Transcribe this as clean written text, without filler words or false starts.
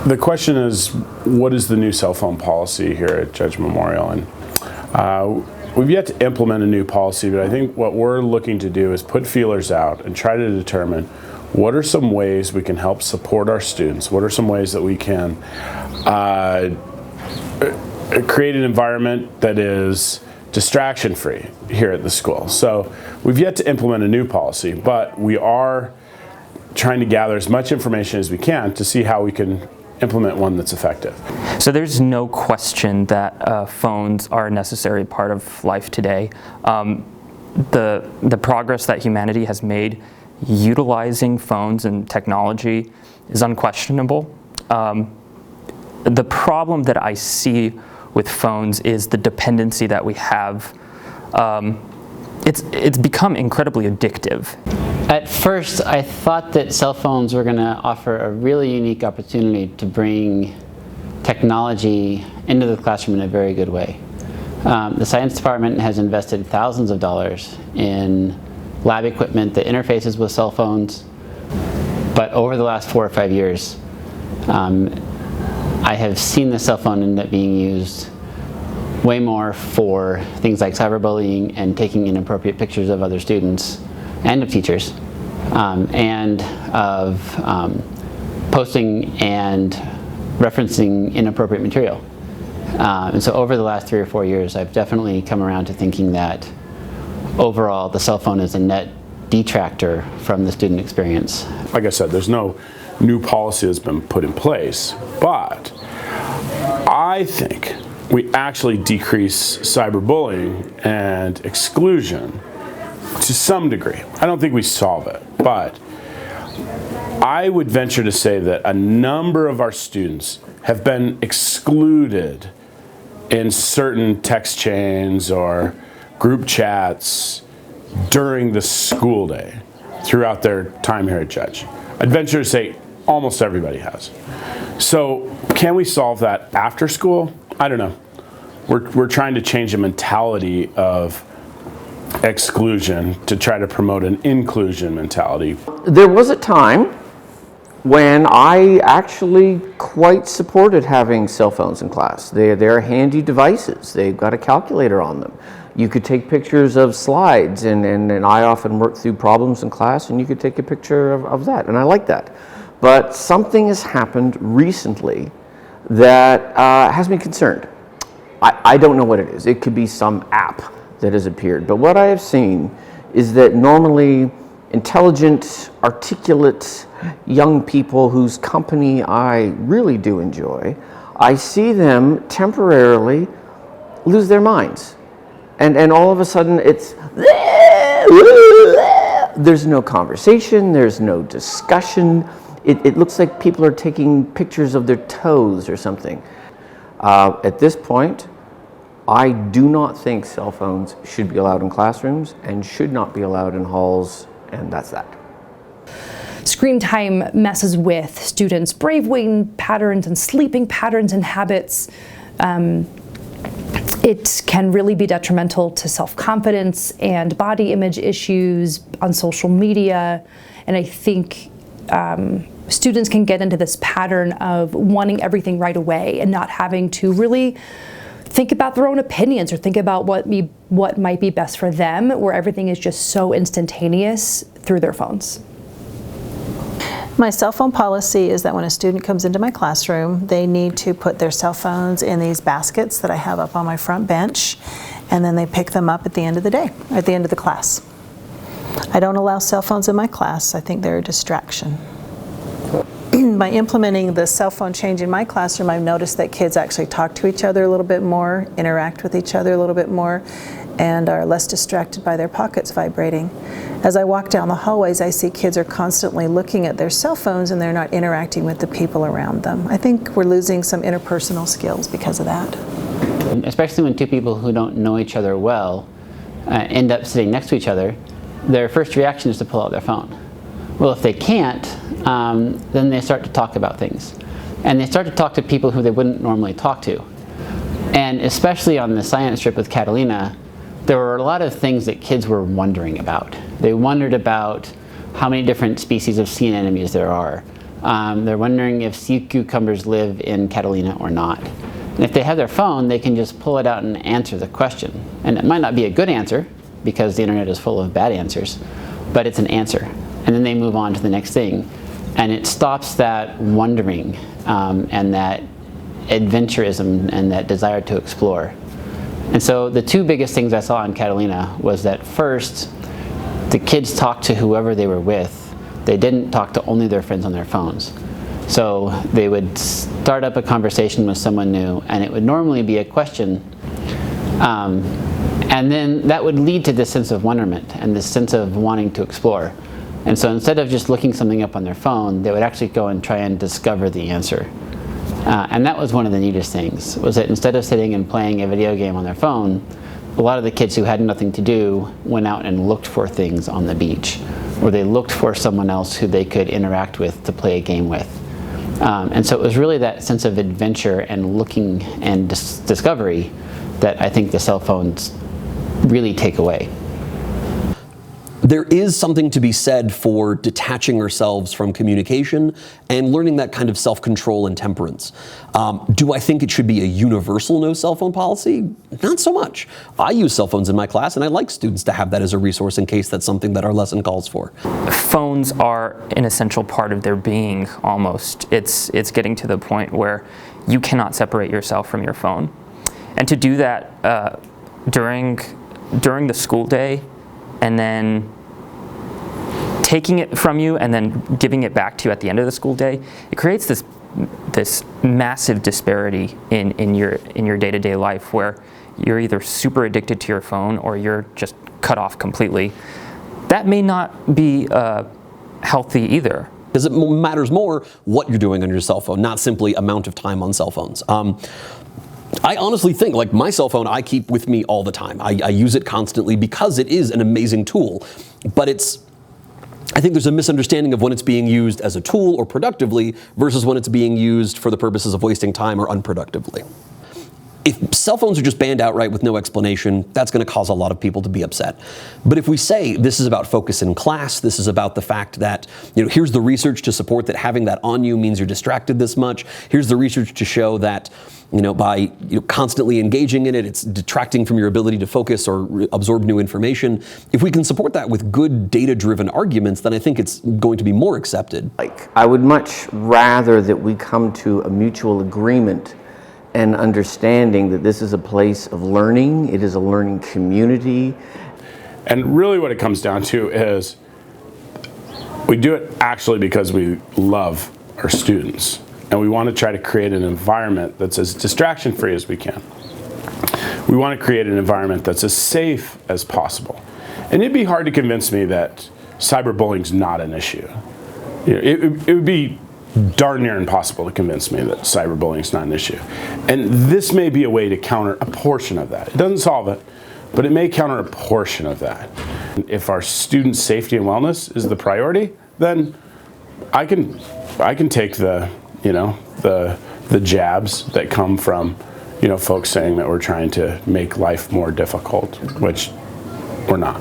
The question is, what is the new cell phone policy here at Judge Memorial? And we've yet to implement a new policy, but I think what we're looking to do is put feelers out and try to determine what are some ways we can help support our students. What are some ways that we can create an environment that is distraction-free here at the school. So we've yet to implement a new policy, but we are trying to gather as much information as we can to see how we can implement one that's effective. So there's no question that phones are a necessary part of life today. The progress that humanity has made utilizing phones and technology is unquestionable. The problem that I see with phones is the dependency that we have. It's become incredibly addictive. At first, I thought that cell phones were going to offer a really unique opportunity to bring technology into the classroom in a very good way. The science department has invested thousands of dollars in lab equipment that interfaces with cell phones, but over the last 4 or 5 years, I have seen the cell phone end up being used way more for things like cyberbullying and taking inappropriate pictures of other students and of teachers, and of posting and referencing inappropriate material. And so over the last 3 or 4 years, I've definitely come around to thinking that overall the cell phone is a net detractor from the student experience. Like I said, there's no new policy that's been put in place, but I think we actually decrease cyberbullying and exclusion to some degree. I don't think we solve it, but I would venture to say that a number of our students have been excluded in certain text chains or group chats during the school day throughout their time here at Judge. I'd venture to say almost everybody has. So can we solve that after school? I don't know. We're trying to change the mentality of exclusion to try to promote an inclusion mentality. There was a time when I actually quite supported having cell phones in class. They're handy devices. They've got a calculator on them. You could take pictures of slides, and I often work through problems in class, and you could take a picture of that, and I like that. But something has happened recently that has me concerned. I don't know what it is. It could be some app that has appeared. But what I have seen is that normally intelligent, articulate young people whose company I really do enjoy, I see them temporarily lose their minds. And all of a sudden it's, there's no conversation, there's no discussion. It looks like people are taking pictures of their toes or something. At this point, I do not think cell phones should be allowed in classrooms and should not be allowed in halls, and that's that. Screen time messes with students' brain patterns and sleeping patterns and habits. It can really be detrimental to self-confidence and body image issues on social media, and I think students can get into this pattern of wanting everything right away and not having to really think about their own opinions or think about what might be best for them, where everything is just so instantaneous through their phones. My cell phone policy is that when a student comes into my classroom, they need to put their cell phones in these baskets that I have up on my front bench, and then they pick them up at the end of the day, at the end of the class. I don't allow cell phones in my class. I think they're a distraction. By implementing the cell phone change in my classroom, I've noticed that kids actually talk to each other a little bit more, interact with each other a little bit more, and are less distracted by their pockets vibrating. As I walk down the hallways, I see kids are constantly looking at their cell phones and they're not interacting with the people around them. I think we're losing some interpersonal skills because of that. Especially when two people who don't know each other well end up sitting next to each other, their first reaction is to pull out their phone. Well, if they can't, then they start to talk about things. And they start to talk to people who they wouldn't normally talk to. And especially on the science trip with Catalina, there were a lot of things that kids were wondering about. They wondered about how many different species of sea anemones there are. They're wondering if sea cucumbers live in Catalina or not. And if they have their phone, they can just pull it out and answer the question. And it might not be a good answer, because the internet is full of bad answers, but it's an answer. And then they move on to the next thing. And it stops that wondering and that adventurism and that desire to explore. And so the two biggest things I saw in Catalina was that first, the kids talked to whoever they were with. They didn't talk to only their friends on their phones. So they would start up a conversation with someone new, and it would normally be a question. And then that would lead to this sense of wonderment and this sense of wanting to explore. And so instead of just looking something up on their phone, they would actually go and try and discover the answer. And that was one of the neatest things, was that instead of sitting and playing a video game on their phone, a lot of the kids who had nothing to do went out and looked for things on the beach, or they looked for someone else who they could interact with to play a game with. And so it was really that sense of adventure and looking and discovery that I think the cell phones really take away. There is something to be said for detaching ourselves from communication and learning that kind of self-control and temperance. Do I think it should be a universal no cell phone policy? Not so much. I use cell phones in my class, and I like students to have that as a resource in case that's something that our lesson calls for. Phones are an essential part of their being, almost. It's getting to the point where you cannot separate yourself from your phone. And to do that during the school day, and then taking it from you and then giving it back to you at the end of the school day, it creates this massive disparity in your day-to-day life, where you're either super addicted to your phone or you're just cut off completely. That may not be healthy either. Because it matters more what you're doing on your cell phone, not simply amount of time on cell phones. I honestly think, like, my cell phone I keep with me all the time. I use it constantly because it is an amazing tool, but I think there's a misunderstanding of when it's being used as a tool or productively versus when it's being used for the purposes of wasting time or unproductively. If cell phones are just banned outright with no explanation, that's going to cause a lot of people to be upset. But if we say this is about focus in class, this is about the fact that, here's the research to support that having that on you means you're distracted this much. Here's the research to show that, by constantly engaging in it, it's detracting from your ability to focus or absorb new information. If we can support that with good data-driven arguments, then I think it's going to be more accepted. I would much rather that we come to a mutual agreement and understanding that this is a place of learning, it is a learning community. And really what it comes down to is we do it actually because we love our students, and we want to try to create an environment that's as distraction-free as we can. We want to create an environment that's as safe as possible. And it'd be hard to convince me that cyberbullying's not an issue. It would be darn near impossible to convince me that cyberbullying is not an issue. And this may be a way to counter a portion of that. It doesn't solve it, but it may counter a portion of that. If our students' safety and wellness is the priority, then I can take the jabs that come from folks saying that we're trying to make life more difficult, which we're not.